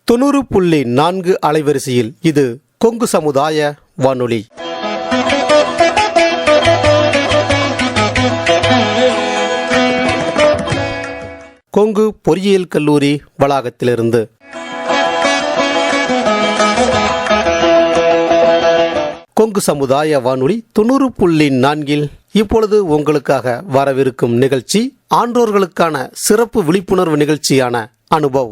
90.4 அலைவரிசையில் இது கொங்கு சமுதாய வானொலி. கொங்கு பொறியியல் கல்லூரி வளாகத்திலிருந்து கொங்கு சமுதாய வானொலி 90.4 இப்பொழுது உங்களுக்காக வரவிருக்கும் நிகழ்ச்சி ஆன்றோர்களுக்கான சிறப்பு விழிப்புணர்வு நிகழ்ச்சியான அனுபவ்.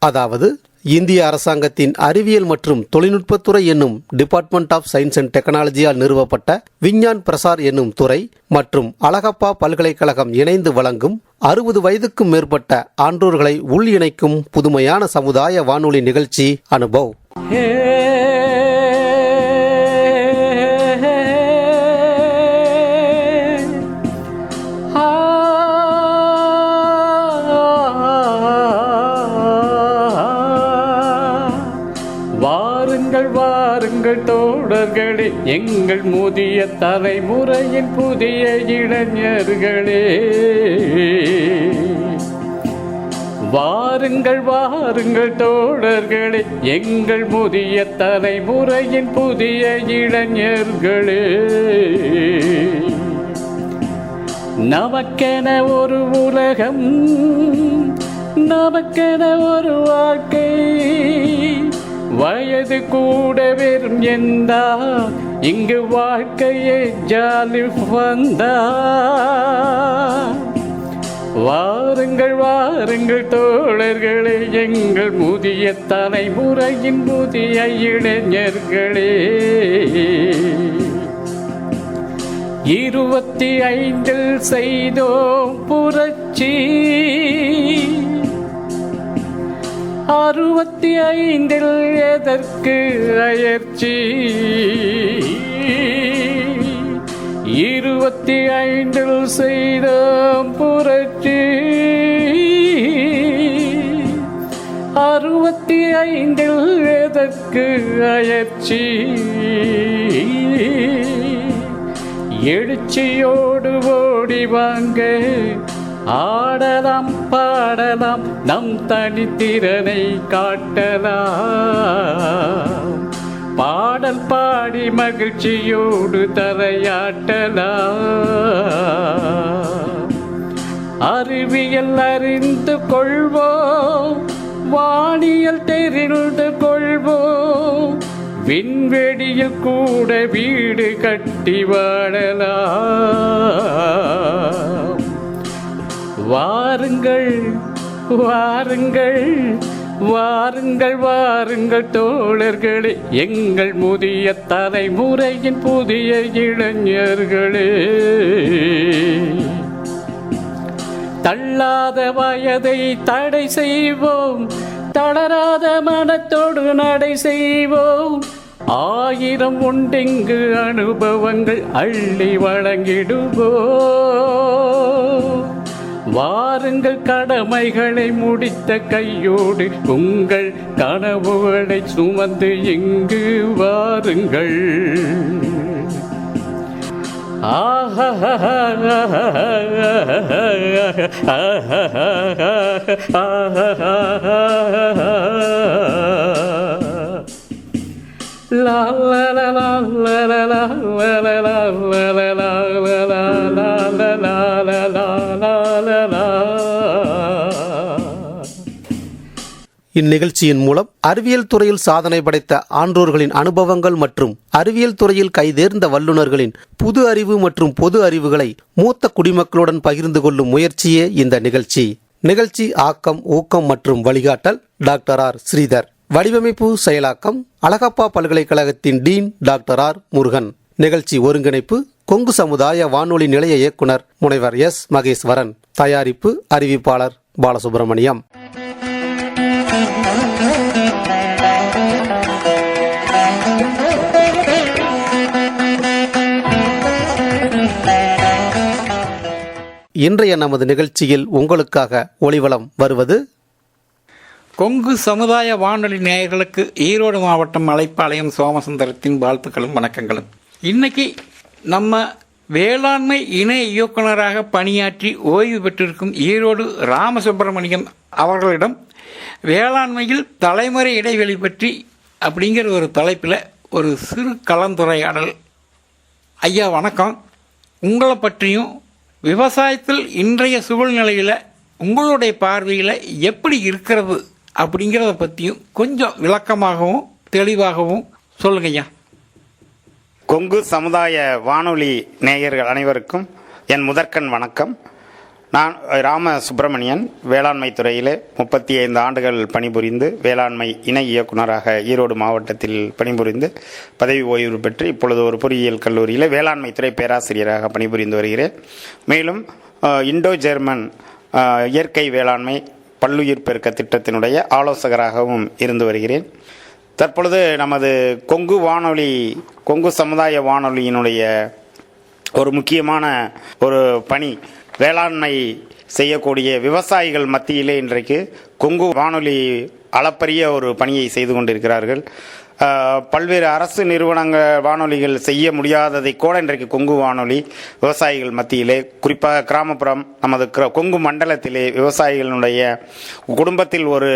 அதாவது இந்திய அரசாங்கத்தின் அறிவியல் மற்றும் தொழில்நுட்பத்துறை என்னும் டிபார்ட்மெண்ட் ஆஃப் சயின்ஸ் அண்ட் டெக்னாலஜியால் நிறுவப்பட்ட விஞ்ஞான் பிரசார் என்னும் துறை மற்றும் அழகப்பா பல்கலைக்கழகம் இணைந்து வழங்கும் 60 வயதுக்கும் மேற்பட்ட ஆன்றோர்களை உள் இணைக்கும் புதுமையான சமுதாய வானொலி நிகழ்ச்சி அனுபவ். தோழர்களே, எங்கள் முதிய தலைமுறையின் புதிய இளைஞர்களே, வாருங்கள் வாருங்கள் தோழர்களே, எங்கள் முதிய தலைமுறையின் புதிய இளைஞர்களே. நமக்கென ஒரு உலகம், நமக்கென ஒரு வாழ்க்கை, வயது கூட வெறும் எந்தா, இங்கு வாழ்க்கையே ஜாலி வந்தா. வாருங்கள் வாருங்கள் தோழர்களே, எங்கள் முதிய தலைமுறையின் புதிய இளைஞர்களே. 25 செய்தோம் புரட்சி, 65 எதற்கு அயற்சி, 25 செய்தோம் புரட்சி, 65 எதற்கு அயற்சி. எழுச்சியோடு ஓடி வாங்க, ஆடலாம் பாடலாம், நம் தனித்திறனை காட்டலாம், பாடல் பாடி மகிழ்ச்சியோடு தலையாட்டலாம். அறிவியல் அறிந்து கொள்வோம், வானியல் தெரிந்து கொள்வோம், விண்வெளியில் கூட வீடு கட்டி வாழலாம். வாருங்கள் வாருங்கள் வாருங்கள் வாருங்கள் தோழர்களே, எங்கள் முதிய தலைமுறையின் புதிய இளைஞர்களே. தள்ளாத வயதை தடை செய்வோம், தளராத மனத்தோடு நடை செய்வோம், 1000 உண்டிங்கு அனுபவங்கள் அள்ளி வழங்கிடுவோம். வாருங்கள் கடமைகளை முடித்த கையோடு, உங்கள் கனவுகளை சுமந்து இங்கு வாருங்கள். La la la la la la la la la la la la இந்நிகழ்ச்சியின் மூலம் அறிவியல் துறையில் சாதனை படைத்த ஆன்றோர்களின் அனுபவங்கள் மற்றும் அறிவியல் துறையில் கைதேர்ந்த வல்லுநர்களின் புது அறிவு மற்றும் பொது அறிவுகளை மூத்த குடிமக்களுடன் பகிர்ந்து கொள்ளும் முயற்சியே இந்த நிகழ்ச்சி. நிகழ்ச்சி ஆக்கம், ஊக்கம் மற்றும் வழிகாட்டல் டாக்டர் ஆர் ஸ்ரீதர். வடிவமைப்பு செயலாக்கம் அழகப்பா பல்கலைக்கழகத்தின் டீன் டாக்டர் ஆர் முருகன். நிகழ்ச்சி ஒருங்கிணைப்பு கொங்கு சமுதாய வானொலி நிலைய இயக்குனர் முனைவர் எஸ் மகேஸ்வரன். தயாரிப்பு அறிவிப்பாளர் பாலசுப்ரமணியம். இன்றைய நமது நிகழ்ச்சியில் உங்களுக்காக ஒளிவலம் வருவது கொங்கு சமுதாய வானொலி நேயர்களுக்கு ஈரோடு மாவட்டம் மலைப்பாளையம் சோமசுந்தரத்தின் வாழ்த்துக்களும் வணக்கங்களும். இன்னைக்கு நம்ம வேளாண்மை இணை இயக்குநராக பணியாற்றி ஓய்வு பெற்றிருக்கும் ஈரோடு ராமசுப்பிரமணியம் அவர்களிடம் வேளாண்மையில் தலைமுறை இடைவெளி பற்றி அப்படிங்கிற ஒரு தலைப்பில் ஒரு சிறு கலந்துரையாடல். ஐயா வணக்கம். உங்களை பற்றியும் விவசாயத்தில் இன்றைய சூழ்நிலையில் உங்களுடைய பார்வையில் எப்படி இருக்கிறது அப்படிங்கிறத பற்றியும் கொஞ்சம் விளக்கமாகவும் தெளிவாகவும் சொல்லுங்க ஐயா. கொங்கு சமுதாய வானொலி நேயர்கள் அனைவருக்கும் என் முதற்கண் வணக்கம். நான் ராம சுப்பிரமணியன், வேளாண்மை துறையிலே 35 ஆண்டுகள் பணிபுரிந்து வேளாண்மை இணை இயக்குநராக ஈரோடு மாவட்டத்தில் பணிபுரிந்து பதவி ஓய்வு பெற்று இப்பொழுது ஒரு பொறியியல் கல்லூரியில் வேளாண்மை துறை பேராசிரியராக பணிபுரிந்து வருகிறேன். மேலும் இண்டோ ஜெர்மன் இயற்கை வேளாண்மை பல்லுயிர் பெருக்க திட்டத்தினுடைய ஆலோசகராகவும் இருந்து வருகிறேன். தற்பொழுது நமது கொங்கு சமுதாய வானொலியினுடைய ஒரு முக்கியமான ஒரு பணி, வேளாண்மை செய்யக்கூடிய விவசாயிகள் மத்தியிலே இன்றைக்கு கொங்கு வானொலி அளப்பரிய ஒரு பணியை செய்து கொண்டிருக்கிறார்கள். பல்வேறு அரசு நிறுவனங்கள் வானொலிகள் செய்ய முடியாததை கூட இன்றைக்கு கொங்கு வானொலி விவசாயிகள் மத்தியிலே, குறிப்பாக கிராமப்புறம் நமது கொங்கு மண்டலத்திலே விவசாயிகளுடைய குடும்பத்தில் ஒரு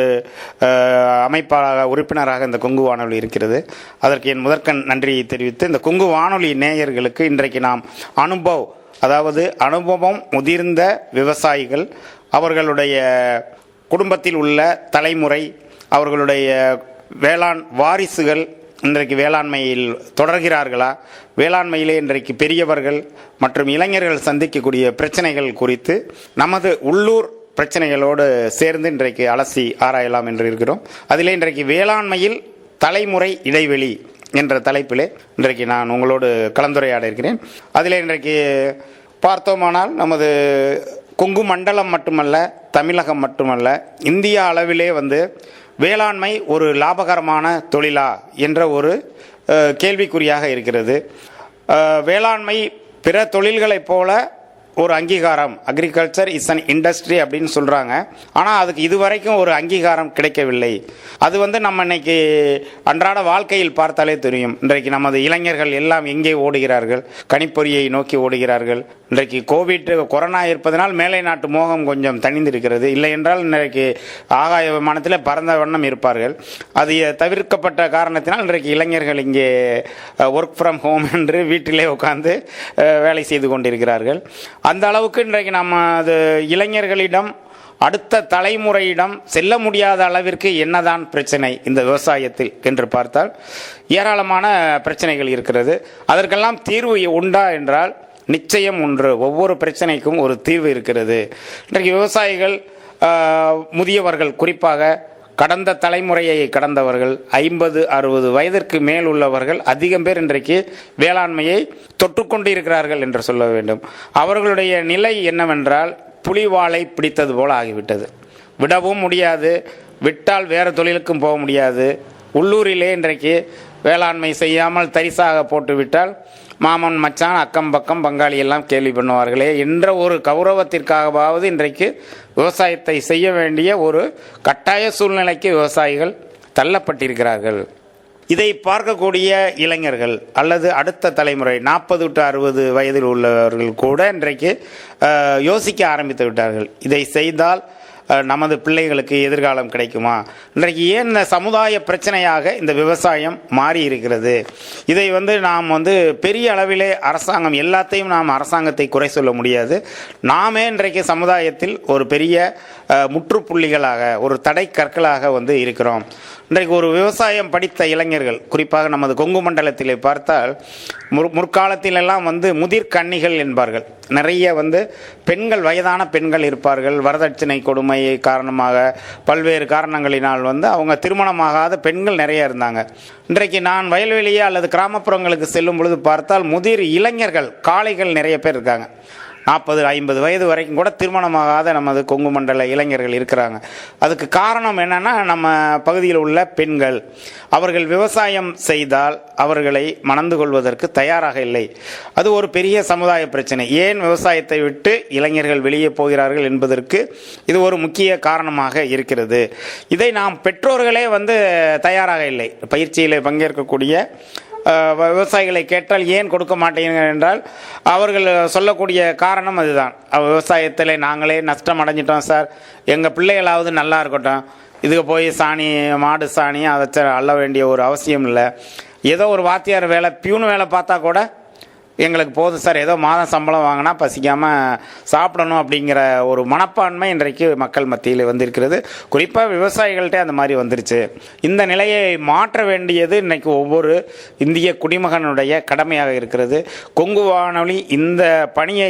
அமைப்பாக உறுப்பினராக இந்த கொங்கு வானொலி இருக்கிறது. அதற்கு என் முதற்கண் நன்றியை தெரிவித்து, இந்த கொங்கு வானொலி நேயர்களுக்கு இன்றைக்கு நாம் அனுபவம் முதிர்ந்த விவசாயிகள், அவர்களுடைய குடும்பத்தில் உள்ள தலைமுறை, அவர்களுடைய வேளாண் வாரிசுகள் இன்றைக்கு வேளாண்மையில் தொடர்கிறார்களா, வேளாண்மையிலே இன்றைக்கு பெரியவர்கள் மற்றும் இளைஞர்கள் சந்திக்கக்கூடிய பிரச்சனைகள் குறித்து நமது உள்ளூர் பிரச்சனைகளோடு சேர்ந்து இன்றைக்கு அலசி ஆராயலாம் என்று இருக்கிறோம். அதிலே இன்றைக்கு வேளாண்மையில் தலைமுறை இடைவெளி என்ற தலைப்பிலே இன்றைக்கு நான் உங்களோடு கலந்துரையாட இருக்கிறேன். அதிலே இன்றைக்கு பார்த்தோமானால் நமது கொங்கு மண்டலம் மட்டுமல்ல, தமிழகம் மட்டுமல்ல, இந்திய அளவிலே வேளாண்மை ஒரு லாபகரமான தொழிலா என்ற ஒரு கேள்விக்குறியாக இருக்கிறது. வேளாண்மை பிற தொழில்களைப் போல ஒரு அங்கீகாரம், அக்ரிகல்ச்சர் இஸ் அன் இண்டஸ்ட்ரி அப்படின்னு சொல்கிறாங்க. ஆனால் அதுக்கு இதுவரைக்கும் ஒரு அங்கீகாரம் கிடைக்கவில்லை. அது நம்ம இன்னைக்கு அன்றாட வாழ்க்கையில் பார்த்தாலே தெரியும். இன்றைக்கு நமது இளைஞர்கள் எல்லாம் எங்கே ஓடுகிறார்கள்? கணிப்பொறியை நோக்கி ஓடுகிறார்கள். இன்றைக்கு கொரோனா இருப்பதனால் மேலை நாட்டு மோகம் கொஞ்சம் தணிந்திருக்கிறது. இல்லை என்றால் இன்றைக்கு ஆகாய விமானத்தில் பறந்த வண்ணம் இருப்பார்கள். அது தவிர்க்கப்பட்ட காரணத்தினால் இன்றைக்கு இளைஞர்கள் இங்கே ஒர்க் ஃப்ரம் ஹோம் என்று வீட்டிலே உட்கார்ந்து வேலை செய்து கொண்டிருக்கிறார்கள். அந்த அளவுக்கு இன்றைக்கு நம்ம அது இளைஞர்களிடம், அடுத்த தலைமுறையிடம் செல்ல முடியாத அளவிற்கு என்னதான் பிரச்சனை இந்த விவசாயத்தில் என்று பார்த்தால் ஏராளமான பிரச்சனைகள் இருக்கிறது. அதற்கெல்லாம் தீர்வு உண்டா என்றால் நிச்சயம் ஒன்று. ஒவ்வொரு பிரச்சனைக்கும் ஒரு தீர்வு இருக்கிறது. இன்றைக்கு விவசாயிகள், முதியவர்கள், குறிப்பாக கடந்த தலைமுறையை கடந்தவர்கள், 50-60 வயதிற்கு மேல் உள்ளவர்கள் அதிகம் பேர் இன்றைக்கு வேளாண்மையை தொட்டுக்கொண்டு இருக்கிறார்கள் என்று சொல்ல வேண்டும். அவர்களுடைய நிலை என்னவென்றால் புலிவாலை பிடித்தது போல ஆகிவிட்டது. விடவும் முடியாது, விட்டால் வேறு தொழிலுக்கும் போக முடியாது. உள்ளூரிலே இன்றைக்கு வேளாண்மை செய்யாமல் தரிசாக போட்டுவிட்டால் மாமன், மச்சான், அக்கம் பக்கம், பங்காளி எல்லாம் கேள்வி பண்ணுவார்களே என்ற ஒரு கௌரவத்திற்காகவாவது இன்றைக்கு விவசாயத்தை செய்ய வேண்டிய ஒரு கட்டாய சூழ்நிலைக்கு விவசாயிகள் தள்ளப்பட்டிருக்கிறார்கள். இதை பார்க்கக்கூடிய இளைஞர்கள் அல்லது அடுத்த தலைமுறை 40 to 60 வயதில் உள்ளவர்கள் கூட இன்றைக்கு யோசிக்க ஆரம்பித்து விட்டார்கள். இதை செய்தால் நமது பிள்ளைகளுக்கு எதிர்காலம் கிடைக்குமா? இன்றைக்கு ஏன் இந்த சமுதாய பிரச்சனையாக இந்த விவசாயம் மாறி இருக்கிறது? இதை நாம் பெரிய அளவிலே அரசாங்கம், எல்லாத்தையும் நாம் அரசாங்கத்தை குறை சொல்ல முடியாது. நாமே இன்றைக்கு சமுதாயத்தில் ஒரு பெரிய முற்றுப்புள்ளிகளாக, ஒரு தடை கற்களாக இருக்கிறோம். இன்றைக்கு ஒரு விவசாயம் படித்த இளைஞர்கள், குறிப்பாக நமது கொங்கு மண்டலத்திலே பார்த்தால் முற்காலத்திலெல்லாம் முதிர்கன்னிகள் என்பார்கள். நிறைய பெண்கள், வயதான பெண்கள் இருப்பார்கள். வரதட்சணை கொடுமை காரணமாக, பல்வேறு காரணங்களினால் அவங்க திருமணமாகாத பெண்கள் நிறைய இருந்தாங்க. இன்றைக்கு நான் வயல்வெளியே அல்லது கிராமப்புறங்களுக்கு செல்லும் பொழுது பார்த்தால் முதிர் இளைஞர்கள், காளைகள் நிறைய பேர் இருக்காங்க. 40-50 வயது வரைக்கும் கூட திருமணமாகாத நமது கொங்கு மண்டல இளைஞர்கள் இருக்கிறாங்க. அதுக்கு காரணம் என்னன்னா, நம்ம பகுதியில் உள்ள பெண்கள், அவர்கள் விவசாயம் செய்தால் அவர்களை மணந்து கொள்வதற்கு தயாராக இல்லை. அது ஒரு பெரிய சமுதாய பிரச்சனை. ஏன் விவசாயத்தை விட்டு இளைஞர்கள் வெளியே போகிறார்கள் என்பதற்கு இது ஒரு முக்கிய காரணமாக இருக்கிறது. இதை நாம் பெற்றோர்களே தயாராக இல்லை. பயிற்சியில் பங்கேற்கக்கூடிய விவசாயிகளை கேட்டால் ஏன் கொடுக்க மாட்டேங்க என்றால் அவர்கள் சொல்லக்கூடிய காரணம் அதுதான். விவசாயத்தில் நாங்களே நஷ்டம் அடைஞ்சிட்டோம் சார், எங்கள் பிள்ளைகளாவது நல்லா இருக்கட்டும், இதுக்கு போய் சாணி மாடு சாணி அதை அள்ள வேண்டிய ஒரு அவசியம் இல்லை, ஏதோ ஒரு வாத்தியார் வேலை பியூன் வேலை பார்த்தா கூட எங்களுக்கு போதும் சார், ஏதோ மாதம் சம்பளம் வாங்கினா பசிக்காமல் சாப்பிடணும் அப்படிங்கிற ஒரு மனப்பான்மை இன்றைக்கு மக்கள் மத்தியில் வந்திருக்கிறது. குறிப்பாக விவசாயிகள்கிட்ட அந்த மாதிரி வந்துருச்சு. இந்த நிலையை மாற்ற வேண்டியது இன்றைக்கு ஒவ்வொரு இந்திய குடிமகனுடைய கடமையாக இருக்கிறது. கொங்கு வானொலி இந்த பணியை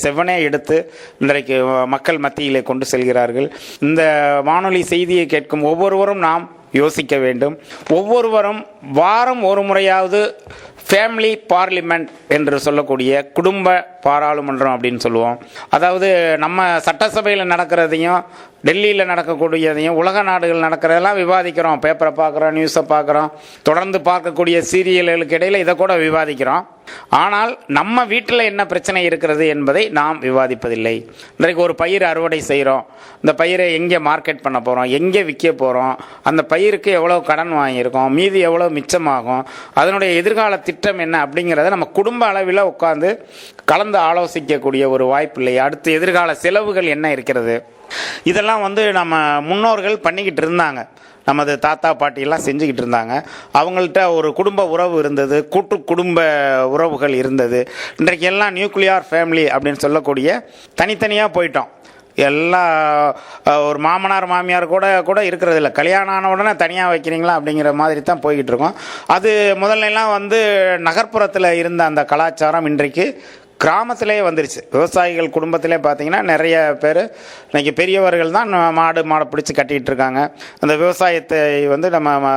செவ்வனே எடுத்து இன்றைக்கு மக்கள் மத்தியிலே கொண்டு செல்கிறார்கள். இந்த வானொலி செய்தியை கேட்கும் ஒவ்வொருவரும் நாம் யோசிக்க வேண்டும். ஒவ்வொருவரும் வாரம் ஒரு முறையாவது ஃபேமிலி பார்லிமெண்ட் என்று சொல்லக்கூடிய குடும்ப பாராளுமன்றம் அப்படின்னு சொல்லுவோம். அதாவது நம்ம சட்டசபையில் நடக்கிறதையும் டெல்லியில் நடக்கக்கூடியதையும் உலக நாடுகள் நடக்கிறதெல்லாம் விவாதிக்கிறோம். பேப்பரை பார்க்குறோம், நியூஸை பார்க்குறோம், தொடர்ந்து பார்க்கக்கூடிய சீரியல்களுக்கு இடையில் இதை கூட விவாதிக்கிறோம். ஆனால் நம்ம வீட்டில் என்ன பிரச்சனை இருக்கிறது என்பதை நாம் விவாதிப்பதில்லை. இன்றைக்கு ஒரு பயிர் அறுவடை செய்கிறோம், இந்த பயிரை எங்கே மார்க்கெட் பண்ண போகிறோம், எங்கே விற்க போகிறோம், அந்த பயிருக்கு எவ்வளோ கடன் வாங்கியிருக்கோம், மீதி எவ்வளோ மிச்சமாகும், அதனுடைய எதிர்கால திட்டம் என்ன அப்படிங்கிறத நம்ம குடும்ப அளவில் உட்காந்து கலந்து ஆலோசிக்கக்கூடிய ஒரு வாய்ப்பு இல்லை. அடுத்து எதிர்கால செலவுகள் என்ன இருக்கிறது, இதெல்லாம் நம்ம முன்னோர்கள் பண்ணிக்கிட்டு இருந்தாங்க. நமது தாத்தா பாட்டியெல்லாம் செஞ்சுக்கிட்டு இருந்தாங்க. அவங்கள்ட்ட ஒரு குடும்ப உறவு இருந்தது, கூட்டு குடும்ப உறவுகள் இருந்தது. இன்றைக்கு எல்லாம் நியூக்ளியார் ஃபேமிலி அப்படின்னு சொல்லக்கூடிய தனித்தனியாக போயிட்டோம். எல்லாம் ஒரு மாமனார் மாமியார் கூட இருக்கிறது இல்லை. கல்யாணம் ஆன உடனே தனியாக வைக்கிறீங்களா அப்படிங்கிற மாதிரி தான் போய்கிட்டு இருக்கோம். அது முதல்லலாம் நகர்ப்புறத்தில் இருந்த அந்த கலாச்சாரம் இன்றைக்கு கிராமத்திலே வந்துருச்சு. விவசாயிகள் குடும்பத்திலே பார்த்தீங்கன்னா நிறைய பேர் இன்றைக்கி பெரியவர்கள் தான் மாடு பிடிச்சி கட்டிகிட்டு இருக்காங்க. அந்த விவசாயத்தை நம்ம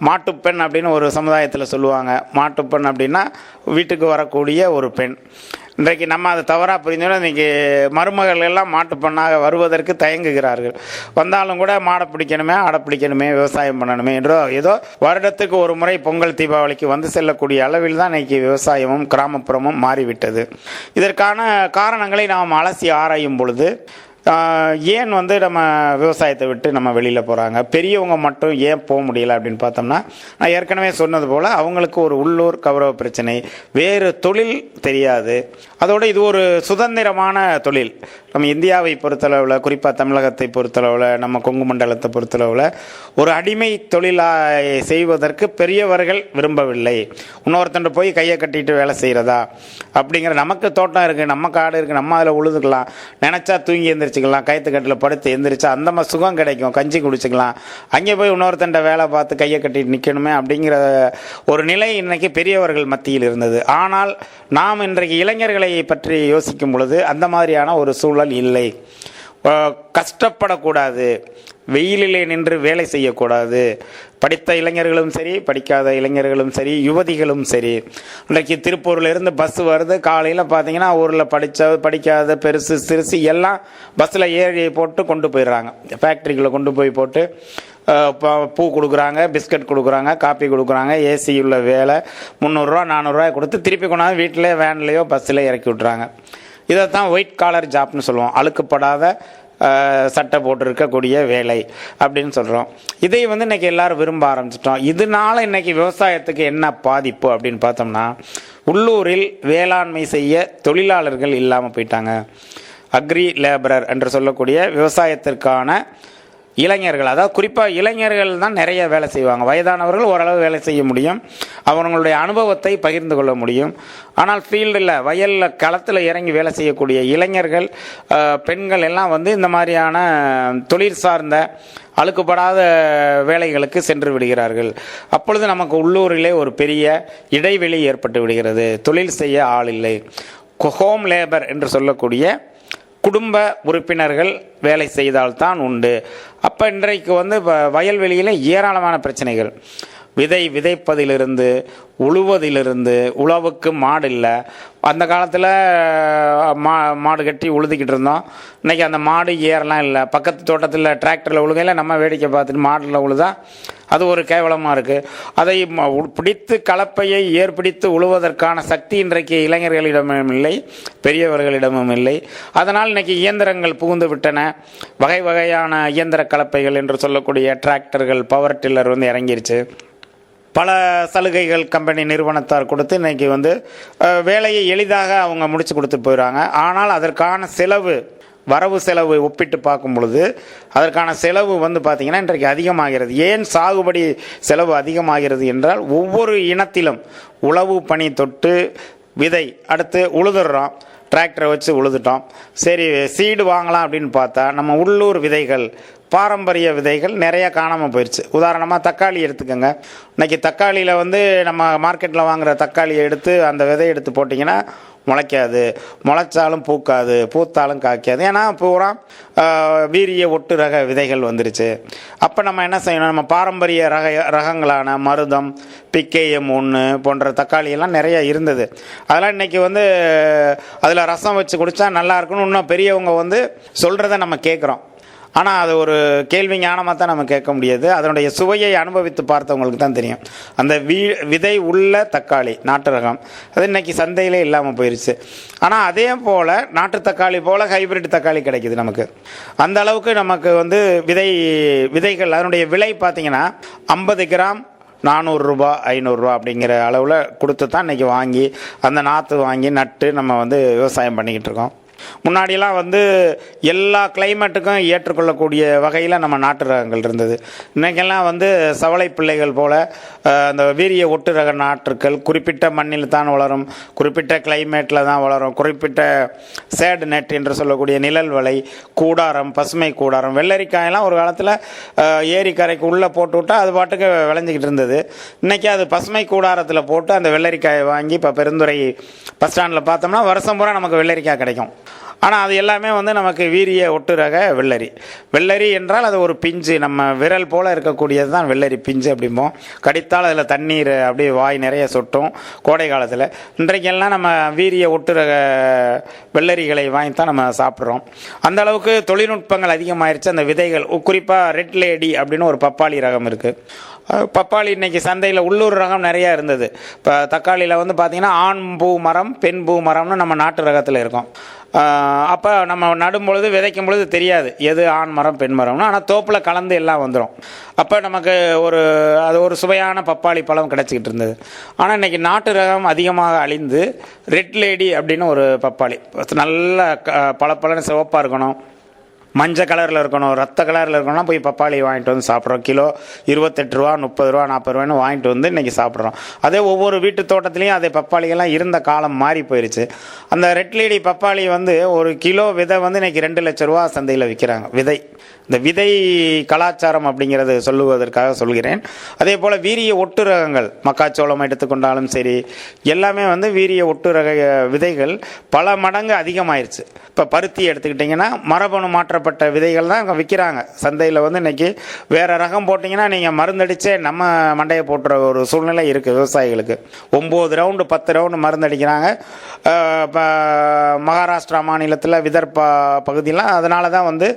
மாட்டுப்பெண் அப்படின்னு ஒரு சமுதாயத்தில் சொல்லுவாங்க. மாட்டுப்பெண் அப்படின்னா வீட்டுக்கு வரக்கூடிய ஒரு பெண். இன்றைக்கு நம்ம அதை தவறாக புரிஞ்சோன்னா இன்றைக்கி மருமகள் எல்லாம் மாட்டு பண்ணாக வருவதற்கு தயங்குகிறார்கள். வந்தாலும் கூட மாடை பிடிக்கணுமே, ஆடை பிடிக்கணுமே, விவசாயம் பண்ணணுமே என்றோ ஏதோ வருடத்துக்கு ஒரு முறை பொங்கல் தீபாவளிக்கு வந்து செல்லக்கூடிய அளவில் தான் இன்றைக்கி விவசாயமும் கிராமப்புறமும் மாறிவிட்டது. இதற்கான காரணங்களை நாம் அலசி ஆராயும் பொழுது ஏன் நம்ம விவசாயத்தை விட்டு நம்ம வெளியில் போகிறாங்க, பெரியவங்க மட்டும் ஏன் போக முடியல அப்படின்னு பார்த்தோம்னா, நான் ஏற்கனவே சொன்னது போல் அவங்களுக்கு ஒரு உள்ளூர் கௌரவ பிரச்சனை, வேறு தொழில் தெரியாது. அதோடு இது ஒரு சுதந்திரமான தொழில். நம்ம இந்தியாவை பொறுத்தளவில், குறிப்பாக தமிழகத்தை பொறுத்தளவில், நம்ம கொங்கு மண்டலத்தை பொறுத்தளவில் ஒரு அடிமை தொழிலாக செய்வதற்கு பெரியவர்கள் விரும்பவில்லை. இன்னொருத்தண்டு போய் கையை கட்டிட்டு வேலை செய்கிறதா அப்படிங்கிற, நமக்கு தோட்டம் இருக்குது, நம்ம காடு இருக்குது, நம்ம அதில் உழுதுக்கலாம், நினச்சா தூங்கி எந்திரிச்சிக்கலாம், கயிற்றுக்கட்டில் படுத்து எந்திரிச்சா அந்த மாதிரி சுகம் கிடைக்கும், கஞ்சி குடிச்சிக்கலாம். அங்கே போய் இன்னொருத்தண்ட வேலை பார்த்து கையை கட்டிட்டு நிற்கணுமே அப்படிங்கிற ஒரு நிலை இன்றைக்கி பெரியவர்கள் மத்தியில் இருந்தது. ஆனால் நாம் இன்றைக்கு இளைஞர்களை பற்றி யோசிக்கும் பொழுது அந்த மாதிரியான ஒரு சூழல் இல்லை. கஷ்டப்படக்கூடாது, வெயிலிலே நின்று வேலை செய்யக்கூடாது. படித்த இளைஞர்களும் சரி, படிக்காத இளைஞர்களும் சரி, யுவதிகளும் சரி. இன்றைக்கு திருப்பூர்லேருந்து பஸ் வருது, காலையில் பார்த்தீங்கன்னா ஊரில் படிக்காத பெருசு சிறுசு எல்லாம் பஸ்ஸில் ஏறி போட்டு கொண்டு போயிடுறாங்க. ஃபேக்ட்ரிகளை கொண்டு போய் போட்டு பூ கொடுக்குறாங்க, பிஸ்கட் கொடுக்குறாங்க, காப்பி கொடுக்குறாங்க, ஏசி உள்ள வேலை 300 400 கொடுத்து திருப்பி கொண்டாந்து வீட்டிலே வேன்லேயோ பஸ்ஸில் இறக்கி விட்றாங்க. இதைத்தான் ஒயிட் காலர் ஜாப்னு சொல்லுவோம், அழுக்கப்படாத சட்டை போட்டிருக்கக்கூடிய வேலை அப்படின்னு சொல்கிறோம். இதை இன்றைக்கி எல்லோரும் விரும்ப ஆரம்பிச்சிட்டோம். இதனால் இன்றைக்கி விவசாயத்துக்கு என்ன பாதிப்பு அப்படின்னு பார்த்தோம்னா, உள்ளூரில் வேளாண்மை செய்ய தொழிலாளர்கள் இல்லாமல் போயிட்டாங்க. அக்ரி லேபரர் என்று சொல்லக்கூடிய விவசாயத்திற்கான இளைஞர்கள், அதாவது குறிப்பாக இளைஞர்கள் தான் நிறைய வேலை செய்வாங்க. வயதானவர்கள் ஓரளவு வேலை செய்ய முடியும், அவங்களுடைய அனுபவத்தை பகிர்ந்து கொள்ள முடியும். ஆனால் ஃபீல்டில், வயலில், களத்தில் இறங்கி வேலை செய்யக்கூடிய இளைஞர்கள், பெண்கள் எல்லாம் இந்த மாதிரியான தொழில் சார்ந்த அழுக்கப்படாத வேலைகளுக்கு சென்று விடுகிறார்கள். அப்பொழுது நமக்கு உள்ளூரிலே ஒரு பெரிய இடைவெளி ஏற்பட்டு விடுகிறது. தொழில் செய்ய ஆள் இல்லை. ஹோம் லேபர் என்று சொல்லக்கூடிய குடும்ப உறுப்பினர்கள் வேலை செய்தால்தான் உண்டு. அப்போ இன்றைக்கு வயல்வெளியில் ஏராளமான பிரச்சனைகள். விதைப்பதிலிருந்து உழுவதிலிருந்து, உழவுக்கு மாடு இல்லை. அந்த காலத்தில் மாடு கட்டி உழுதுகிட்டு இருந்தோம். இன்றைக்கி அந்த மாடு ஏறலாம் இல்லை. பக்கத்து தோட்டத்தில் டிராக்டரில் உழுகையில் நம்ம வேடிக்கை பார்த்துட்டு மாட்டில் உழுதா அது ஒரு கேவலமாக இருக்குது. அதை பிடித்து கலப்பையை ஏற்பிடித்து உழுவதற்கான சக்தி இன்றைக்கு இளைஞர்களிடமும் இல்லை, பெரியவர்களிடமும் இல்லை. அதனால் இன்றைக்கி இயந்திரங்கள் புகுந்து விட்டன. வகை வகையான இயந்திர கலப்பைகள் என்று சொல்லக்கூடிய டிராக்டர்கள், பவர் டில்லர் இறங்கிருச்சு. பல சலுகைகள் கம்பெனி நிறுவனத்தார் கொடுத்து இன்றைக்கி வந்து வேலையை எளிதாக அவங்க முடித்து கொடுத்து போயிடுறாங்க. ஆனால் அதற்கான செலவு, வரவு செலவு ஒப்பிட்டு பார்க்கும் பொழுது அதற்கான செலவு வந்து பார்த்திங்கன்னா இன்றைக்கு அதிகமாகிறது. ஏன் சாகுபடி செலவு அதிகமாகிறது என்றால், ஒவ்வொரு இனத்திலும் உழவு பணி தொட்டு விதை, அடுத்து உழுதுறோம், டிராக்டரை வச்சு உழுதுட்டோம், சரி சீடு வாங்கலாம் அப்படின்னு பார்த்தா நம்ம உள்ளூர் விதைகள், பாரம்பரிய விதைகள் நிறைய காணாமல் போயிடுச்சு. உதாரணமாக தக்காளி எடுத்துக்கோங்க. இன்றைக்கி தக்காளியில் வந்து நம்ம மார்க்கெட்டில் வாங்குகிற தக்காளியை எடுத்து அந்த விதையை எடுத்து போட்டிங்கன்னா முளைக்காது, முளைச்சாலும் பூக்காது, பூத்தாலும் காய்க்காது. ஏன்னா பூரா வீரிய ஒட்டு ரக விதைகள் வந்துருச்சு. அப்போ நம்ம என்ன செய்யணும், நம்ம பாரம்பரிய ரகங்களான மருதம், பிகேஎம் 1 போன்ற தக்காளியெல்லாம் நிறைய இருந்தது. அதெல்லாம் இன்றைக்கி வந்து அதில் ரசம் வச்சு குடித்தா நல்லா இருக்குன்னு இன்னும் பெரியவங்க வந்து சொல்கிறத நம்ம கேட்குறோம். ஆனால் அது ஒரு கேள்வி ஞானமாக தான் நம்ம கேட்க முடியாது. அதனுடைய சுவையை அனுபவித்து பார்த்தவங்களுக்கு தான் தெரியும். அந்த விதை உள்ள தக்காளி நாட்டு ரகம் அது இன்றைக்கி சந்தையிலே இல்லாமல் போயிடுச்சு. ஆனால் அதே போல் நாட்டு தக்காளி போல் ஹைப்ரிட் தக்காளி கிடைக்குது நமக்கு. அந்த அளவுக்கு நமக்கு வந்து விதைகள் அதனுடைய விலை பார்த்திங்கன்னா 50 கிராம் 400 ரூபா 500 ரூபா அப்படிங்கிற அளவில் கொடுத்து தான் இன்றைக்கி வாங்கி அந்த நாற்று வாங்கி நட்டு நம்ம வந்து விவசாயம் பண்ணிக்கிட்டு இருக்கோம். முன்னாடியெல்லாம் வந்து எல்லா கிளைமேட்டுக்கும் ஏற்றுக்கொள்ளக்கூடிய வகையில் நம்ம நாட்டு ரகங்கள் இருந்தது. இன்றைக்கெல்லாம் வந்து சவளை பிள்ளைகள் போல் அந்த வீரிய ஒட்டு ரக நாற்றுக்கள் குறிப்பிட்ட மண்ணில் தான் வளரும், குறிப்பிட்ட கிளைமேட்டில் தான் வளரும், குறிப்பிட்ட சேடு நெட் என்று சொல்லக்கூடிய நிழல் வலை, கூடாரம், பசுமை கூடாரம். வெள்ளரிக்காயெல்லாம் ஒரு காலத்தில் ஏரிக்கரைக்கு உள்ளே போட்டு விட்டால் அது பாட்டுக்கு விளைஞ்சிக்கிட்டு இருந்தது. இன்றைக்கி அது பசுமை கூடாரத்தில் போட்டு அந்த வெள்ளரிக்காயை வாங்கி இப்போ பெருந்துறை பஸ் ஸ்டாண்டில் பார்த்தோம்னா வருஷம் பூரா நமக்கு வெள்ளரிக்காய் கிடைக்கும். ஆனால் அது எல்லாமே வந்து நமக்கு வீரிய ஒட்டு ரக வெள்ளரி என்றால் அது ஒரு பிஞ்சு, நம்ம விரல் போல் இருக்கக்கூடியது தான் வெள்ளரி பிஞ்சு அப்படிம்போம். கடித்தால் அதில் தண்ணீர் அப்படியே வாய் நிறைய சொட்டும் கோடை காலத்தில். இன்றைக்கெல்லாம் நம்ம வீரிய ஒட்டு ரக வெள்ளரிகளை வாங்கி தான் நம்ம சாப்பிட்றோம். அந்த அளவுக்கு தொழில்நுட்பங்கள் அதிகமாகிடுச்சு. அந்த விதைகள் குறிப்பாக ரெட் லேடி அப்படின்னு ஒரு பப்பாளி ரகம் இருக்குது. பப்பாளி இன்றைக்கி சந்தையில் உள்ளூர் ரகம் நிறையா இருந்தது. இப்போ தக்காளியில் வந்து பார்த்திங்கன்னா ஆண் பூ மரம், பெண் பூ மரம்னு நம்ம நாட்டு ரகத்தில் இருக்கும். அப்போ நம்ம நடும்பொழுது விதைக்கும் பொழுது தெரியாது எது ஆண் மரம் பெண் மரம்னு. ஆனால் தோப்பில் கலந்து எல்லாம் வந்துடும். அப்போ நமக்கு அது ஒரு சுவையான பப்பாளி பழம் கிடச்சிக்கிட்டு இருந்தது. ஆனால் இன்றைக்கி நாட்டு ரகம் அதிகமாக அழிந்து ரெட் லேடி அப்படின்னு ஒரு பப்பாளி நல்ல பழப்பழன்னு சிவப்பாக இருக்கணும், மஞ்சள் கலரில் இருக்கணும், ரத்த கலரில் இருக்கணும்னா போய் பப்பாளி வாங்கிட்டு வந்து சாப்பிட்றோம். கிலோ 28 ரூபா 30 ரூபா 40 ரூபான்னு வாங்கிட்டு வந்து இன்றைக்கி சாப்பிட்றோம். அதே ஒவ்வொரு வீட்டு தோட்டத்துலேயும் அதே பப்பாளிகள்லாம் இருந்த காலம் மாறி போயிடுச்சு. அந்த ரெட் லேடி பப்பாளி வந்து ஒரு கிலோ விதை வந்து இன்றைக்கி 2 லட்ச ரூபா சந்தையில் விற்கிறாங்க. இந்த விதை கலாச்சாரம் அப்படிங்கிறது சொல்லுவதற்காக சொல்கிறேன். அதே போல் வீரிய ஒட்டு ரகங்கள், மக்காச்சோளம் எடுத்துக்கொண்டாலும் சரி, எல்லாமே வந்து வீரிய ஒட்டு ரக விதைகள் பல மடங்கு அதிகமாயிருச்சு. இப்போ பருத்தி எடுத்துக்கிட்டிங்கன்னா மரபணு மாற்றப்பட்ட விதைகள் தான் விற்கிறாங்க சந்தையில். வந்து இன்றைக்கி வேறு ரகம் போட்டிங்கன்னா நீங்கள் மருந்தடிச்சே நம்ம மண்டையை போட்டுற ஒரு சூழ்நிலை இருக்குது விவசாயிகளுக்கு. 9 ரவுண்டு 10 ரவுண்டு மருந்தடிக்கிறாங்க. இப்போ மகாராஷ்டிரா மாநிலத்தில் விதர்பா பகுதியெலாம் அதனால தான் வந்து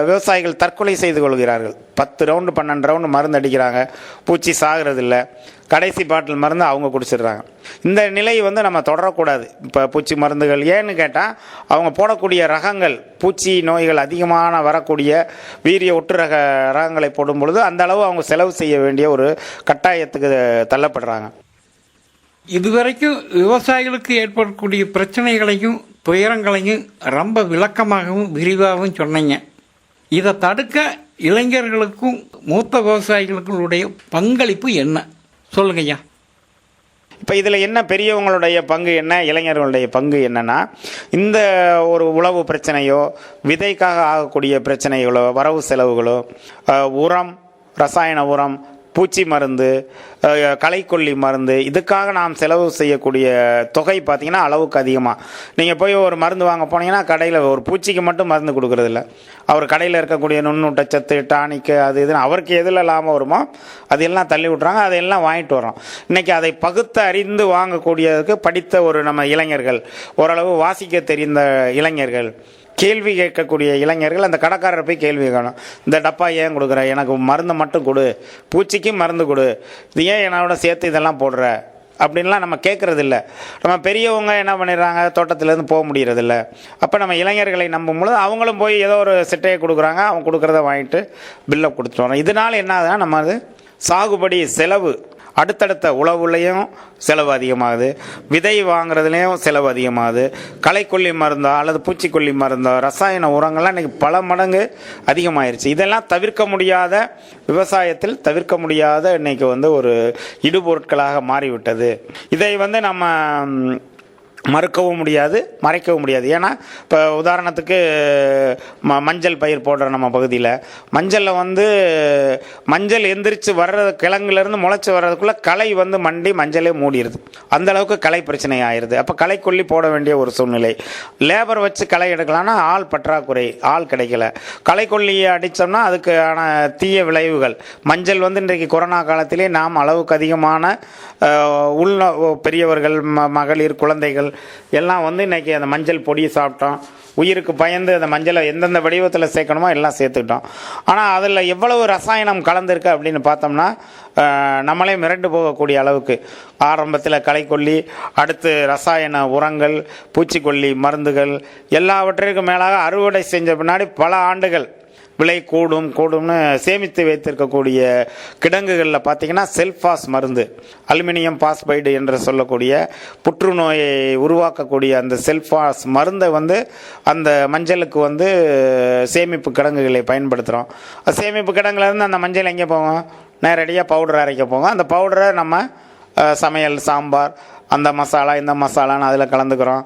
விவசாயிகள் தற்கொலை செய்து கொள்கிறார்கள். 10 ரவுண்டு 12 ரவுண்டு மருந்து அடிக்கிறாங்க, பூச்சி சாகிறதில்ல, கடைசி பாட்டில் மருந்து அவங்க குடிச்சிடுறாங்க. இந்த நிலை வந்து நம்ம தொடரக்கூடாது. இப்போ பூச்சி மருந்துகள் ஏன்னு கேட்டால் அவங்க போடக்கூடிய ரகங்கள் பூச்சி நோய்கள் அதிகமான வரக்கூடிய வீரிய ஒட்டு ரகங்களை போடும் பொழுது அந்த அளவு அவங்க செலவு செய்ய வேண்டிய ஒரு கட்டாயத்துக்கு தள்ளப்படுறாங்க. இதுவரைக்கும் விவசாயிகளுக்கு ஏற்படக்கூடிய பிரச்சனைகளையும் துயரங்களையும் ரொம்ப விளக்கமாகவும் விரிவாகவும் சொன்னீங்க. இதை தடுக்க இளைஞர்களுக்கும் மூத்த விவசாயிகளுடைய பங்களிப்பு என்ன சொல்லுங்க ஐயா. இப்போ இதில் என்ன பெரியவங்களுடைய பங்கு என்ன, இளைஞர்களுடைய பங்கு என்னன்னா, இந்த ஒரு உழவு பிரச்சனையோ விதைக்காக ஆகக்கூடிய பிரச்சனைகளோ வரவு செலவுகளோ, உரம், ரசாயன உரம், பூச்சி மருந்து, களைக்கொல்லி மருந்து, இதுக்காக நாம் செலவு செய்யக்கூடிய தொகை பார்த்திங்கன்னா அளவுக்கு அதிகமாக. நீங்கள் போய் ஒரு மருந்து வாங்க போனீங்கன்னா கடையில் ஒரு பூச்சிக்கு மட்டும் மருந்து கொடுக்குறதில்ல. அவர் கடையில் இருக்கக்கூடிய நுண்ணூட்டச்சத்து, டானிக்கு, அது இதுன்னு அவருக்கு எதில் லாபம் வருமோ அதெல்லாம் தள்ளி விட்றாங்க, அதையெல்லாம் வாங்கிட்டு வரோம். இன்றைக்கி அதை பகுத்து அறிந்து வாங்கக்கூடியதுக்கு படித்த ஒரு நம்ம இளைஞர்கள், ஓரளவு வாசிக்க தெரிந்த இளைஞர்கள், கேள்வி கேட்கக்கூடிய இளைஞர்கள் அந்த கடைக்காரரை போய் கேள்வி கேட்கணும். இந்த டப்பா ஏன் கொடுக்குற, எனக்கு மருந்து மட்டும் கொடு, பூச்சிக்கும் மருந்து கொடு, இது ஏன் என்னோட சேர்த்து இதெல்லாம் போடுற அப்படின்லாம் நம்ம கேட்குறதில்ல. நம்ம பெரியவங்க என்ன பண்ணிடுறாங்க, தோட்டத்துலேருந்து போக முடியறதில்ல. அப்போ நம்ம இளைஞர்களை நம்பும்பொழுது அவங்களும் போய் ஏதோ ஒரு சிட்டையை கொடுக்குறாங்க, அவங்க கொடுக்குறத வாங்கிட்டு பில்லை கொடுத்துட்டு வரோம். இதனால் என்ன ஆகுதுன்னா நம்ம அது சாகுபடி செலவு அடுத்தடுத்த உழவுலையும் செலவு அதிகமாகுது, விதை வாங்குறதுலேயும் செலவு அதிகமாகுது, களைக்கொல்லி மருந்தோ அல்லது பூச்சிக்கொல்லி மருந்தோ ரசாயன உரங்கள்லாம் இன்றைக்கி பல மடங்கு அதிகமாயிருச்சு. இதெல்லாம் தவிர்க்க முடியாத விவசாயத்தில் தவிர்க்க முடியாத இன்றைக்கி ஒரு இடுபொருட்களாக மாறிவிட்டது. இதை நம்ம மறுக்கவும் முடியாது, மறைக்கவும் முடியாது. ஏன்னா இப்போ உதாரணத்துக்கு மஞ்சள் பயிர் போடுற நம்ம பகுதியில் மஞ்சளில் மஞ்சள் எந்திரிச்சு வர்ற கிழங்குலேருந்து முளைச்சி வர்றதுக்குள்ளே களை மண்டி மஞ்சளே மூடிடுது. அந்தளவுக்கு களை பிரச்சனை ஆயிடுது. அப்போ களை கொல்லி போட வேண்டிய ஒரு சூழ்நிலை. லேபர் வச்சு களை எடுக்கலான்னா ஆள் பற்றாக்குறை, ஆள் கிடைக்கல. களை கொல்லியை அடித்தோம்னா அதுக்கான தீய விளைவுகள். மஞ்சள் இன்றைக்கு கொரோனா காலத்திலே நாம் அளவுக்கு அதிகமான பெரியவர்கள், மகளிர், குழந்தைகள் எல்லாம் இன்றைக்கி அந்த மஞ்சள் பொடியை சாப்பிட்டோம். உயிருக்கு பயந்து அந்த மஞ்சளை எந்தெந்த வடிவத்தில் சேர்க்கணுமோ எல்லாம் சேர்த்துக்கிட்டோம். ஆனால் அதில் எவ்வளவு ரசாயனம் கலந்துருக்கு அப்படின்னு பார்த்தோம்னா நம்மளே மிரண்டு போகக்கூடிய அளவுக்கு ஆரம்பத்தில் களைக்கொல்லி, அடுத்து ரசாயன உரங்கள், பூச்சிக்கொல்லி மருந்துகள் எல்லாவற்றிற்கும் மேலாக அறுவடை செஞ்ச பின்னாடி பல ஆண்டுகள் விலை கூடும்னு சேமித்து வைத்திருக்கக்கூடிய கிடங்குகளில் பார்த்திங்கன்னா செல்ஃபாஸ் மருந்து, அலுமினியம் பாஸ்பைடு என்று சொல்லக்கூடிய புற்றுநோயை உருவாக்கக்கூடிய அந்த செல்ஃபாஸ் மருந்தை அந்த மஞ்சளுக்கு சேமிப்பு கிடங்குகளை பயன்படுத்துகிறோம். சேமிப்பு கிடங்குலேருந்து அந்த மஞ்சள் எங்கே போகும்? நேரடியாக பவுடர் அரைக்க போகும். அந்த பவுடரை நம்ம சமையல், சாம்பார், அந்த மசாலா இந்த மசாலான்னு அதில் கலந்துக்கிறோம்.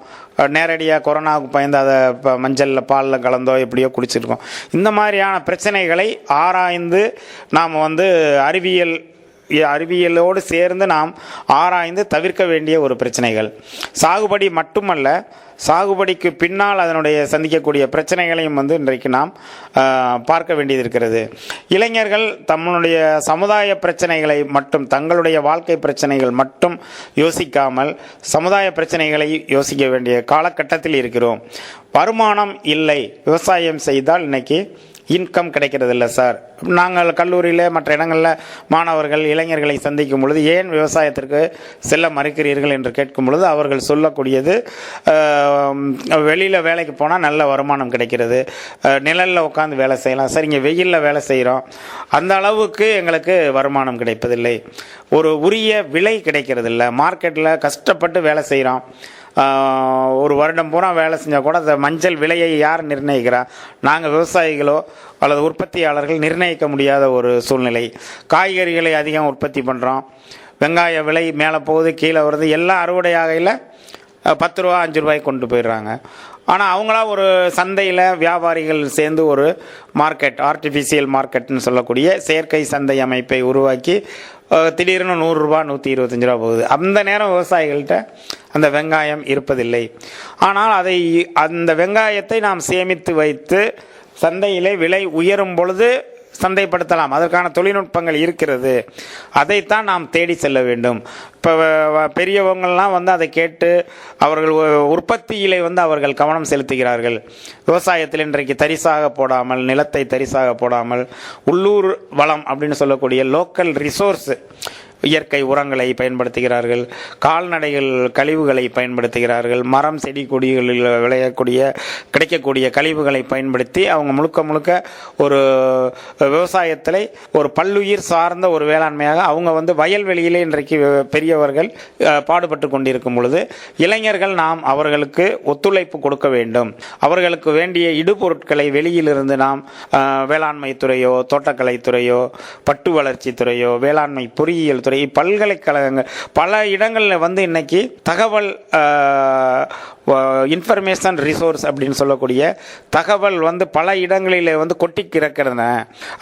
நேரடியாக கொரோனாவுக்கு பயந்து அதை இப்போ மஞ்சளில் பாலில் கலந்தோ எப்படியோ குடிச்சிருக்கோம். இந்த மாதிரியான பிரச்சனைகளை ஆராய்ந்து நாம் அறிவியலோடு சேர்ந்து நாம் ஆராய்ந்து தவிர்க்க வேண்டிய ஒரு பிரச்சனைகள். சாகுபடி மட்டுமல்ல, சாகுபடிக்கு பின்னால் அதனுடைய சந்திக்கக்கூடிய பிரச்சனைகளையும் இன்றைக்கு நாம் பார்க்க வேண்டியது இருக்கிறது. இளைஞர்கள் தங்களுடைய சமுதாய பிரச்சனைகளை மட்டும், தங்களுடைய வாழ்க்கை பிரச்சனைகள் மட்டும் யோசிக்காமல் சமுதாய பிரச்சனைகளை யோசிக்க வேண்டிய காலகட்டத்தில் இருக்கிறோம். வருமானம் இல்லை, விவசாயம் செய்தால் இன்னைக்கு இன்கம் கிடைக்கிறது இல்லை சார். நாங்கள் கல்லூரியில் மற்ற இடங்களில் மாணவர்கள், இளைஞர்களை சந்திக்கும் பொழுது ஏன் விவசாயத்திற்கு செல்ல மறுக்கிறீர்கள் என்று கேட்கும் பொழுது அவர்கள் சொல்லக்கூடியது, வெளியில் வேலைக்கு போனால் நல்ல வருமானம் கிடைக்கிறது, நிழலில் உட்காந்து வேலை செய்யலாம் சார், இங்கே வெயிலில் வேலை செய்கிறோம், அந்த அளவுக்கு எங்களுக்கு வருமானம் கிடைப்பதில்லை, ஒரு உரிய விலை கிடைக்கிறது இல்லை, மார்க்கெட்டில் கஷ்டப்பட்டு வேலை செய்கிறோம், ஒரு வருடம் பூரா வேலை செஞ்சால் கூட அந்த மஞ்சள் விலையை யார் நிர்ணயிக்கிறா? நாங்கள் விவசாயிகளோ அல்லது உற்பத்தியாளர்கள் நிர்ணயிக்க முடியாத ஒரு சூழ்நிலை. காய்கறிகளை அதிகம் உற்பத்தி பண்ணுறோம், வெங்காய விலை மேலே போகுது, கீழே வருது, எல்லாம் அறுவடை ஆகையில் 10 ரூபா 5 ரூபாய்க்கு கொண்டு போயிடுறாங்க. ஆனால் அவங்களா ஒரு சந்தையில் வியாபாரிகள் சேர்ந்து ஒரு மார்க்கெட், ஆர்டிஃபிஷியல் மார்க்கெட்னு சொல்லக்கூடிய செயற்கை சந்தை அமைப்பை உருவாக்கி திடீர்னு 100 ரூபா 125 ரூபா போகுது. அந்த நேரம் விவசாயிகள்கிட்ட அந்த வெங்காயம் இருப்பதில்லை. ஆனால் அந்த வெங்காயத்தை நாம் சேமித்து வைத்து சந்தையிலே விலை உயரும் பொழுது சந்தைப்படுத்தலாம். அதற்கான தொழில்நுட்பங்கள் இருக்கிறது. அதைத்தான் நாம் தேடி செல்ல வேண்டும். இப்போ பெரியவங்கள்லாம் அதை கேட்டு அவர்கள் உற்பத்தியிலே அவர்கள் கவனம் செலுத்துகிறார்கள். விவசாயத்தில் இன்றைக்கு தரிசாக போடாமல், நிலத்தை தரிசாக போடாமல், உள்ளூர் வளம் அப்படின்னு சொல்லக்கூடிய லோக்கல் ரிசோர்ஸ், இயற்கை உரங்களை பயன்படுத்துகிறார்கள், கால்நடைகள் கழிவுகளை பயன்படுத்துகிறார்கள், மரம் செடி கொடிகளில் கிடைக்கக்கூடிய கழிவுகளை பயன்படுத்தி அவங்க முழுக்க ஒரு விவசாயத்தில் ஒரு பல்லுயிர் சார்ந்த ஒரு வேளாண்மையாக அவங்க வயல்வெளியிலே இன்றைக்கு பெரியவர்கள் பாடுபட்டு கொண்டிருக்கும் பொழுது இளைஞர்கள் நாம் அவர்களுக்கு ஒத்துழைப்பு கொடுக்க வேண்டும். அவர்களுக்கு வேண்டிய இடுபொருட்களை வெளியிலிருந்து நாம் வேளாண்மை துறையோ, தோட்டக்கலை துறையோ, பட்டு வளர்ச்சி துறையோ, வேளாண்மை பொறியியல் துறை, பல்கலைக்கழகங்கள் பல இடங்களில் இன்னைக்கு தகவல் இன்ஃபர்மேஷன் ரிசோர்ஸ் அப்படின்னு சொல்லக்கூடிய தகவல் பல இடங்களில் கொட்டி கிடக்கிறன.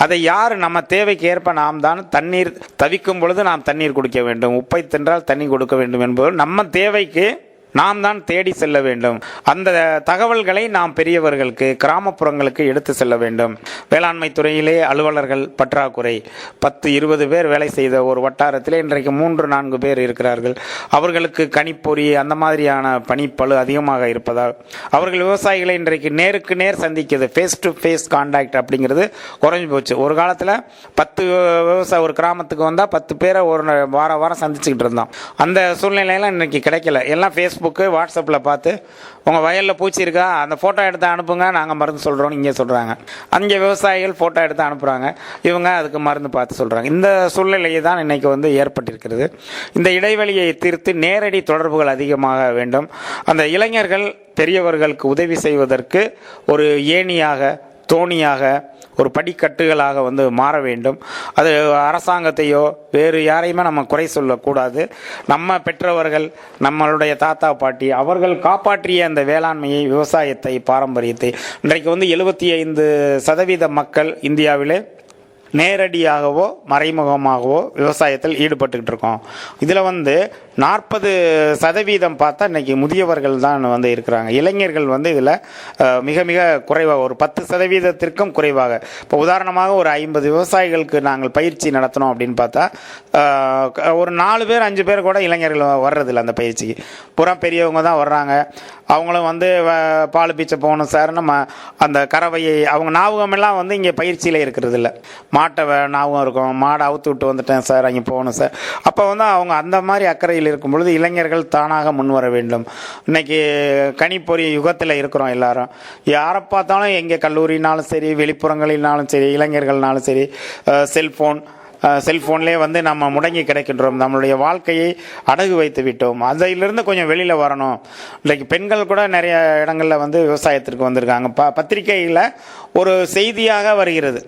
அதை யார் நம்ம தேவைக்கு ஏற்ப நாம் தான் தண்ணீர் தவிக்கும் பொழுது நாம் தண்ணீர் குடிக்க வேண்டும், உப்பை தின்றால் தண்ணி கொடுக்க வேண்டும் என்பது நம்ம தேவைக்கு நாம் தான் தேடி செல்ல வேண்டும். அந்த தகவல்களை நாம் பெரியவர்களுக்கு, கிராமப்புறங்களுக்கு எடுத்து செல்ல வேண்டும். வேளாண்மை துறையிலே அலுவலர்கள் பற்றாக்குறை, 10-20 பேர் வேலை செய்த ஒரு வட்டாரத்திலே இன்றைக்கு 3-4 பேர் இருக்கிறார்கள். அவர்களுக்கு கணிப்பொறி அந்த மாதிரியான பணிப்பளு அதிகமாக இருப்பதால் அவர்கள் விவசாயிகளை இன்றைக்கு நேருக்கு நேர் சந்திக்கிறது, ஃபேஸ் டு ஃபேஸ் கான்டாக்ட் அப்படிங்கிறது குறைஞ்சி போச்சு. ஒரு காலத்தில் 10 விவசாய ஒரு கிராமத்துக்கு வந்தால் 10 பேரை ஒரு வாரம் சந்திச்சுக்கிட்டு இருந்தோம். அந்த சூழ்நிலையெல்லாம் இன்றைக்கி கிடைக்கல. எல்லாம் ஃபேஸ் ஃபேஸ்புக்கு வாட்ஸ்அப்பில் பார்த்து உங்கள் வயலில் பூச்சி இருக்கா, அந்த ஃபோட்டோ எடுத்து அனுப்புங்க, நாங்கள் மருந்து சொல்கிறோன்னு இங்கே சொல்கிறாங்க. அங்கே விவசாயிகள் ஃபோட்டோ எடுத்து அனுப்புகிறாங்க, இவங்க அதுக்கு மருந்து பார்த்து சொல்கிறாங்க. இந்த சூழ்நிலையை தான் இன்றைக்கி வந்து ஏற்பட்டிருக்கிறது. இந்த இடைவெளியை தீர்த்து நேரடி தொடர்புகள் அதிகமாக வேண்டும். அந்த இளைஞர்கள் பெரியவர்களுக்கு உதவி செய்வதற்கு ஒரு ஏணியாக, தோணியாக, ஒரு படிக்கட்டுகளாக வந்து மாற வேண்டும். அது அரசாங்கத்தையோ வேறு யாரையுமே நம்ம குறை சொல்லக்கூடாது. நம்ம பெற்றவர்கள், நம்மளுடைய தாத்தா பாட்டி அவர்கள் காப்பாற்றிய அந்த வேளாண்மையை, விவசாயத்தை, பாரம்பரியத்தை இன்றைக்கு வந்து 75% மக்கள் இந்தியாவிலே நேரடியாகவோ மறைமுகமாகவோ விவசாயத்தில் ஈடுபட்டுக்கிட்டு இருக்கோம். இதில் வந்து 40% பார்த்தா இன்றைக்கி முதியவர்கள் தான் வந்து இருக்கிறாங்க. இளைஞர்கள் வந்து இதில் மிக மிக குறைவாக, ஒரு 10%த்திற்கும் குறைவாக. இப்போ உதாரணமாக ஒரு 50 விவசாயிகளுக்கு நாங்கள் பயிற்சி நடத்தினோம் அப்படின்னு பார்த்தா ஒரு 4 பேர் 5 பேர் கூட இளைஞர்கள் வர்றதில்லை. அந்த பயிற்சிக்கு புறா பெரியவங்க தான் வர்றாங்க. அவங்களும் வந்து பால் பீச்சை போகணும் சார், நம்ம அந்த கறவையை அவங்க ஞாபகமெல்லாம் வந்து இங்கே பயிற்சியில் இருக்கிறது இல்லை. மாட்டை ஞாபகம் இருக்கும், மாடை அவுத்து விட்டு வந்துட்டேன் சார், அங்கே போகணும் சார். அப்போ வந்து அவங்க அந்த மாதிரி அக்கறையில் இருக்கும் பொழுது இளைஞர்கள் தானாக முன் வர வேண்டும். இன்றைக்கி கணிப்பொறி யுகத்தில் இருக்கிறோம் எல்லாரும். யாரை பார்த்தாலும் எங்கே கல்லூரினாலும் சரி, வெளிப்புறங்களினாலும் சரி, இளைஞர்கள்னாலும் சரி, செல்ஃபோன்லேயே வந்து நம்ம முடங்கி கிடைக்கின்றோம். நம்மளுடைய வாழ்க்கையை அடகு வைத்து விட்டோம். அதிலிருந்து கொஞ்சம் வெளியில் வரணும். இன்றைக்கு பெண்கள் கூட நிறைய இடங்களில் வந்து விவசாயத்திற்கு வந்திருக்காங்க. பத்திரிகையில் ஒரு செய்தியாக வருகிறது.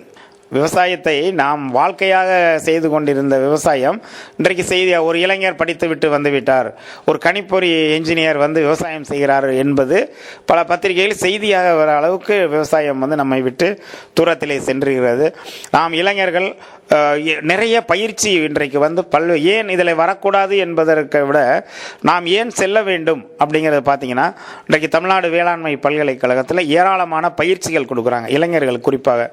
விவசாயத்தை நாம் வாழ்க்கையாக செய்து கொண்டிருந்த விவசாயம் இன்றைக்கு செய்தியாக ஒரு இளைஞர் படித்து விட்டு வந்து விட்டார், ஒரு கணிப்பொறி என்ஜினியர் வந்து விவசாயம் செய்கிறார் என்பது பல பத்திரிகைகள் செய்தியாக வர அளவுக்கு விவசாயம் வந்து நம்மை விட்டு தூரத்திலே சென்றுகிறது. நாம் இளைஞர்கள் நிறைய பயிற்சி இன்றைக்கு வந்து ஏன் இதில் வரக்கூடாது என்பதற்கு விட நாம் ஏன் செல்ல வேண்டும் அப்படிங்கிறத பார்த்தீங்கன்னா, இன்றைக்கு தமிழ்நாடு வேளாண்மை பல்கலைக்கழகத்தில் ஏராளமான பயிற்சிகள் கொடுக்குறாங்க இளைஞர்கள் குறிப்பாக.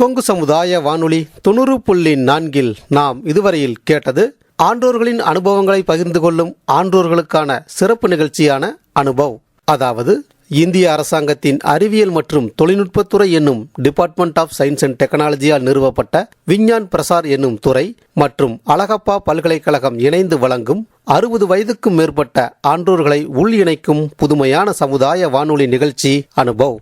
கொங்கு சமுதாய வானொலி 90.4 நாம் இதுவரையில் கேட்டது ஆன்றோர்களின் அனுபவங்களை பகிர்ந்து கொள்ளும் ஆன்றோர்களுக்கான சிறப்பு நிகழ்ச்சியான அனுபவ். அதாவது இந்திய அரசாங்கத்தின் அறிவியல் மற்றும் தொழில்நுட்பத்துறை என்னும் டிபார்ட்மெண்ட் ஆஃப் சயின்ஸ் அண்ட் டெக்னாலஜியால் நிறுவப்பட்ட விஞ்ஞான் பிரசார் என்னும் துறை மற்றும் அழகப்பா பல்கலைக்கழகம் இணைந்து வழங்கும் 60 வயதுக்கும் மேற்பட்ட ஆன்றோர்களை உள் இணைக்கும் புதுமையான சமுதாய வானொலி நிகழ்ச்சி அனுபவ்.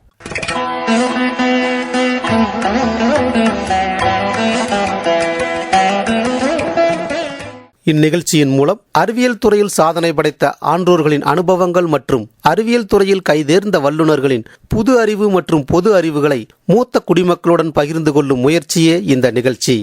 இந்நிகழ்ச்சியின் மூலம் அறிவியல் துறையில் சாதனை படைத்த ஆன்றோர்களின் அனுபவங்கள் மற்றும் அறிவியல் துறையில் கைதேர்ந்த வல்லுநர்களின் புது அறிவு மற்றும் பொது அறிவுகளை மூத்த குடிமக்களுடன் பகிர்ந்து கொள்ளும் முயற்சியே இந்த நிகழ்ச்சி.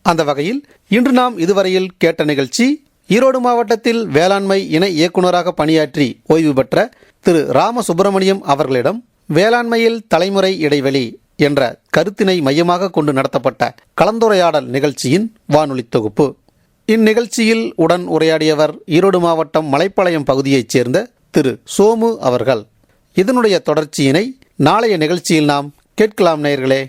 அந்த வகையில் இன்று நாம் இதுவரையில் கேட்ட நிகழ்ச்சி ஈரோடு மாவட்டத்தில் வேளாண்மை இணை இயக்குநராக பணியாற்றி ஓய்வு பெற்ற திரு ராமசுப்பிரமணியம் அவர்களிடம் வேளாண்மையில் தலைமுறை இடைவெளி என்ற கருத்தினை மையமாக கொண்டு நடத்தப்பட்ட கலந்துரையாடல் நிகழ்ச்சியின் வானொலி தொகுப்பு. இந்நிகழ்ச்சியில் உடன் உரையாடியவர் ஈரோடு மாவட்டம் மலைப்பாளையம் பகுதியைச் சேர்ந்த திரு சோமு அவர்கள். இதனுடைய தொடர்ச்சியினை நாளைய நிகழ்ச்சியில் நாம் கேட்கலாம் நேயர்களே.